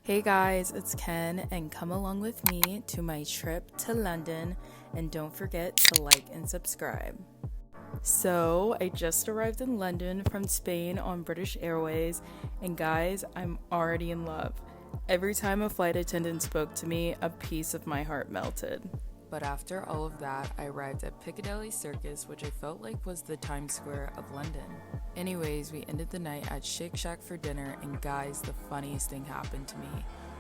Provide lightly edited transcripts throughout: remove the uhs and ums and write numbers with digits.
Hey guys, it's Ken, and come along with me to my trip to London, and don't forget to like and subscribe. So, I just arrived in London from Spain on British Airways, and guys, I'm already in love. Every time a flight attendant spoke to me, a piece of my heart melted. But after all of that, I arrived at Piccadilly Circus, which I felt like was the Times Square of London. Anyways, we ended the night at Shake Shack for dinner, and guys, the funniest thing happened to me.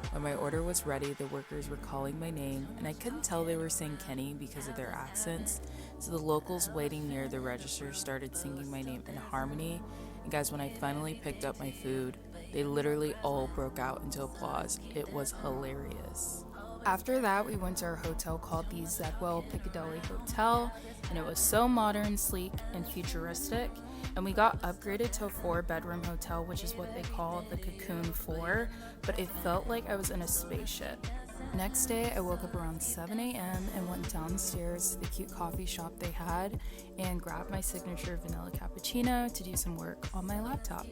When my order was ready, the workers were calling my name, and I couldn't tell they were saying Kenny because of their accents, so the locals waiting near the register started singing my name in harmony, and guys, when I finally picked up my food, they literally all broke out into applause. It was hilarious. After that, we went to our hotel called the Zedwell Piccadilly Hotel, and it was so modern, sleek, and futuristic. And we got upgraded to a 4-bedroom hotel, which is what they call the Cocoon 4, but it felt like I was in a spaceship. Next day, I woke up around 7 a.m. and went downstairs to the cute coffee shop they had and grabbed my signature vanilla cappuccino to do some work on my laptop.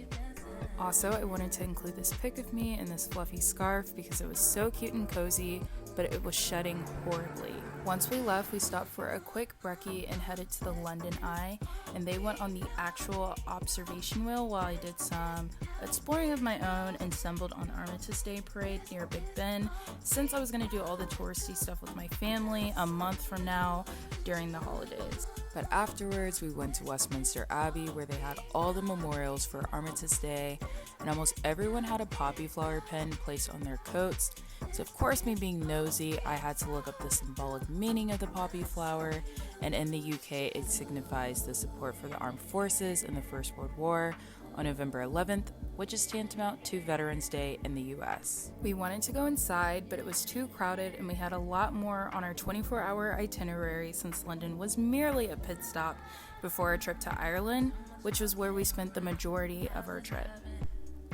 Also, I wanted to include this pic of me in this fluffy scarf because it was so cute and cozy, but it was shedding horribly. Once we left, we stopped for a quick brekkie and headed to the London Eye, and they went on the actual observation wheel while I did some exploring of my own and stumbled on Armistice Day Parade near Big Ben, since I was going to do all the touristy stuff with my family a month from now during the holidays. But afterwards, we went to Westminster Abbey, where they had all the memorials for Armistice Day, and almost everyone had a poppy flower pen placed on their coats. So of course, me being nosy, I had to look up the symbolic meaning of the poppy flower, and in the UK it signifies the support for the armed forces in the First World War on November 11th, which is tantamount to Veterans Day in the US. We wanted to go inside, but it was too crowded and we had a lot more on our 24-hour itinerary since London was merely a pit stop before our trip to Ireland, which was where we spent the majority of our trip.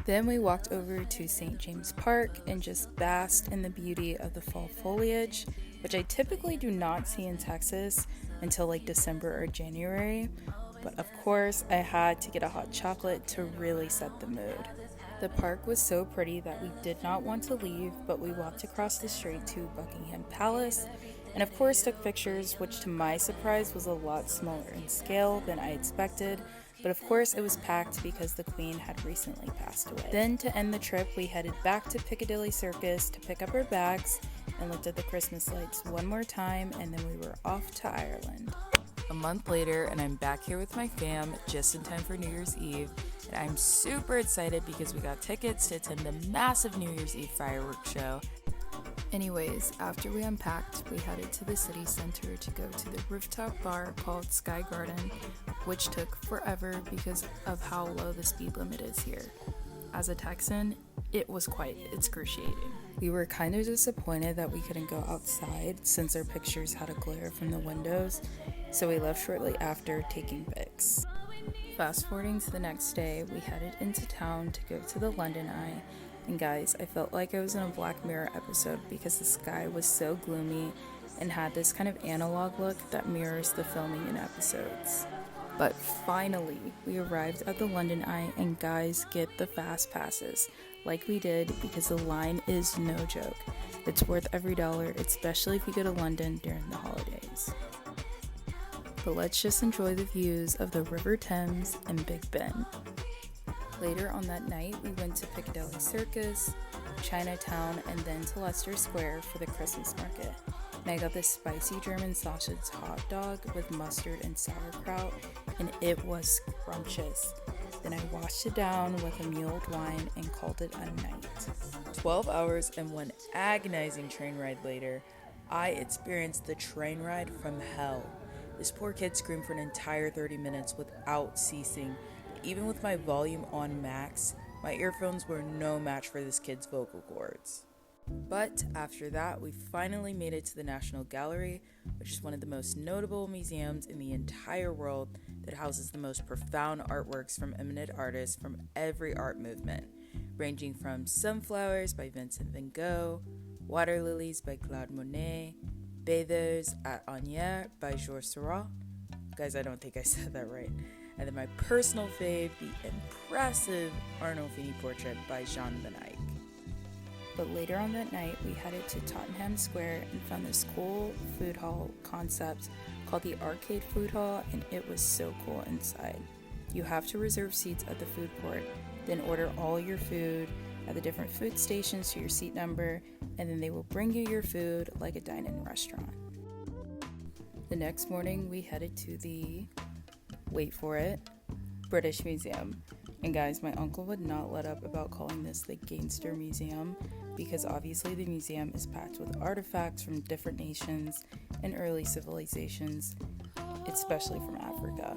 Then we walked over to St. James Park and just basked in the beauty of the fall foliage, which I typically do not see in Texas until like December or January, but of course I had to get a hot chocolate to really set the mood. The park was so pretty that we did not want to leave, but we walked across the street to Buckingham Palace and of course took pictures, which to my surprise was a lot smaller in scale than I expected. But of course it was packed because the Queen had recently passed away. Then to end the trip, we headed back to Piccadilly Circus to pick up our bags and looked at the Christmas lights one more time, and then we were off to Ireland. A month later, and I'm back here with my fam just in time for New Year's Eve, and I'm super excited because we got tickets to attend the massive New Year's Eve fireworks show. Anyways, after we unpacked, we headed to the city center to go to the rooftop bar called Sky Garden, which took forever because of how low the speed limit is here. As a Texan, it was quite excruciating. We were kind of disappointed that we couldn't go outside since our pictures had a glare from the windows, so we left shortly after taking pics. Fast forwarding to the next day, we headed into town to go to the London Eye. And guys, I felt like I was in a Black Mirror episode because the sky was so gloomy and had this kind of analog look that mirrors the filming in episodes. But finally, we arrived at the London Eye, and guys, get the fast passes like we did because the line is no joke. It's worth every dollar, especially if you go to London during the holidays. But let's just enjoy the views of the River Thames and Big Ben. Later on that night, we went to Piccadilly Circus, Chinatown, and then to Leicester Square for the Christmas market. And I got this spicy German sausage hot dog with mustard and sauerkraut, and it was scrumptious. Then I washed it down with a mulled wine and called it a night. 12 hours and one agonizing train ride later, I experienced the train ride from hell. This poor kid screamed for an entire 30 minutes without ceasing. Even with my volume on max, my earphones were no match for this kid's vocal cords. But after that, we finally made it to the National Gallery, which is one of the most notable museums in the entire world that houses the most profound artworks from eminent artists from every art movement, ranging from Sunflowers by Vincent van Gogh, Water Lilies by Claude Monet, Bathers at Agnières by Georges Seurat. Guys, I don't think I said that right. And then my personal fave, the impressive Arnolfini portrait by Jean Van Eyck. But later on that night, we headed to Tottenham Square and found this cool food hall concept called the Arcade Food Hall, and it was so cool inside. You have to reserve seats at the food court, then order all your food at the different food stations to your seat number, and then they will bring you your food like a dine-in restaurant. The next morning, we headed to the, wait for it, British Museum. And guys, my uncle would not let up about calling this the Gangster Museum, because obviously the museum is packed with artifacts from different nations and early civilizations, especially from Africa.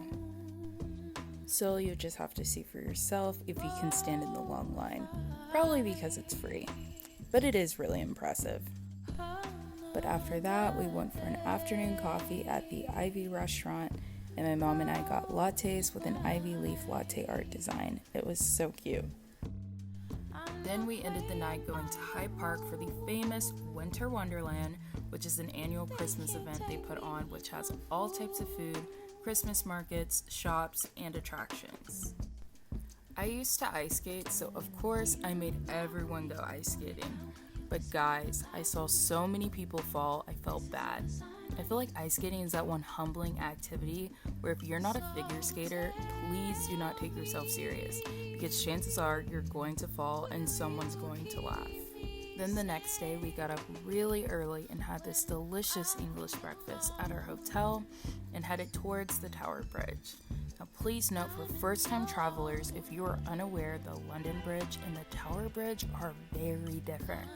So you just have to see for yourself if you can stand in the long line, probably because it's free, but it is really impressive. But after that, we went for an afternoon coffee at the Ivy restaurant, and my mom and I got lattes with an ivy leaf latte art design. It was so cute. Then we ended the night going to Hyde Park for the famous Winter Wonderland, which is an annual Christmas event they put on, which has all types of food, Christmas markets, shops, and attractions. I used to ice skate, so of course I made everyone go ice skating. But guys, I saw so many people fall, I felt bad. I feel like ice skating is that one humbling activity where if you're not a figure skater, please do not take yourself serious, because chances are you're going to fall and someone's going to laugh. Then the next day we got up really early and had this delicious English breakfast at our hotel and headed towards the Tower Bridge. Now please note, for first-time travelers, if you are unaware, the London Bridge and the Tower Bridge are very different.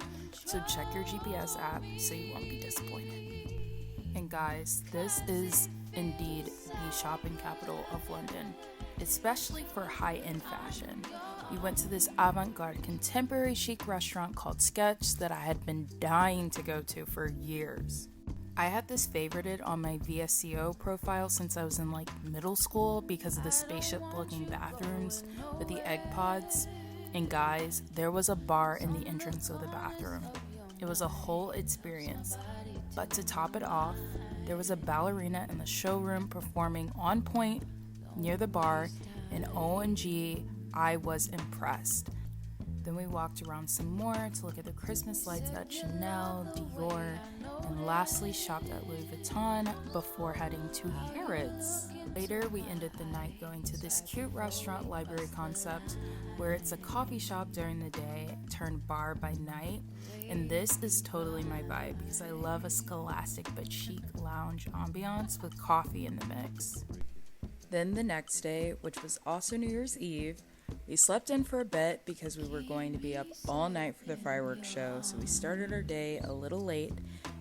So check your GPS app so you won't be disappointed. And guys, this is indeed the shopping capital of London, especially for high-end fashion. We went to this avant-garde contemporary chic restaurant called Sketch that I had been dying to go to for years. I had this favorited on my VSCO profile since I was in middle school because of the spaceship looking bathrooms with the egg pods. And guys, there was a bar in the entrance of the bathroom. It was a whole experience. But to top it off, there was a ballerina in the showroom performing on point near the bar, and OMG, I was impressed. Then we walked around some more to look at the Christmas lights at Chanel, Dior, and lastly shopped at Louis Vuitton before heading to Harrods. Later, we ended the night going to this cute restaurant library concept where it's a coffee shop during the day turned bar by night. And this is totally my vibe because I love a scholastic but chic lounge ambiance with coffee in the mix. Then the next day, which was also New Year's Eve, we slept in for a bit because we were going to be up all night for the fireworks show, so we started our day a little late,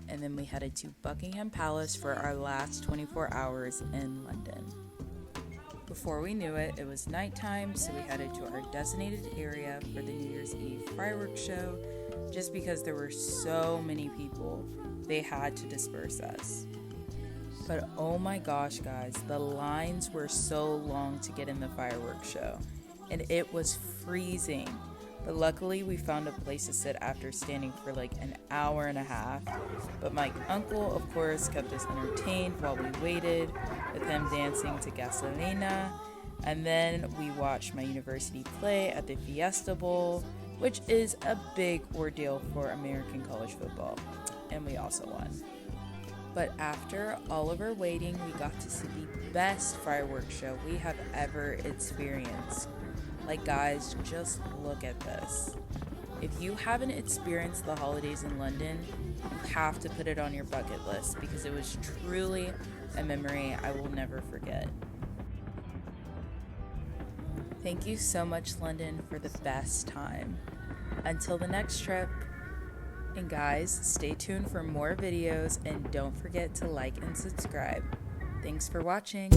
and then we headed to Buckingham Palace for our last 24 hours in London. Before we knew it, it was nighttime, so we headed to our designated area for the New Year's Eve fireworks show. Just because there were so many people, they had to disperse us. But oh my gosh, guys, the lines were so long to get in the fireworks show, and it was freezing. But luckily, we found a place to sit after standing for an hour and a half. But my uncle, of course, kept us entertained while we waited, with him dancing to Gasolina. And then we watched my university play at the Fiesta Bowl, which is a big ordeal for American college football. And we also won. But after all of our waiting, we got to see the best fireworks show we have ever experienced. Guys, just look at this. If you haven't experienced the holidays in London, you have to put it on your bucket list because it was truly a memory I will never forget. Thank you so much, London, for the best time. Until the next trip. And guys, stay tuned for more videos and don't forget to like and subscribe. Thanks for watching.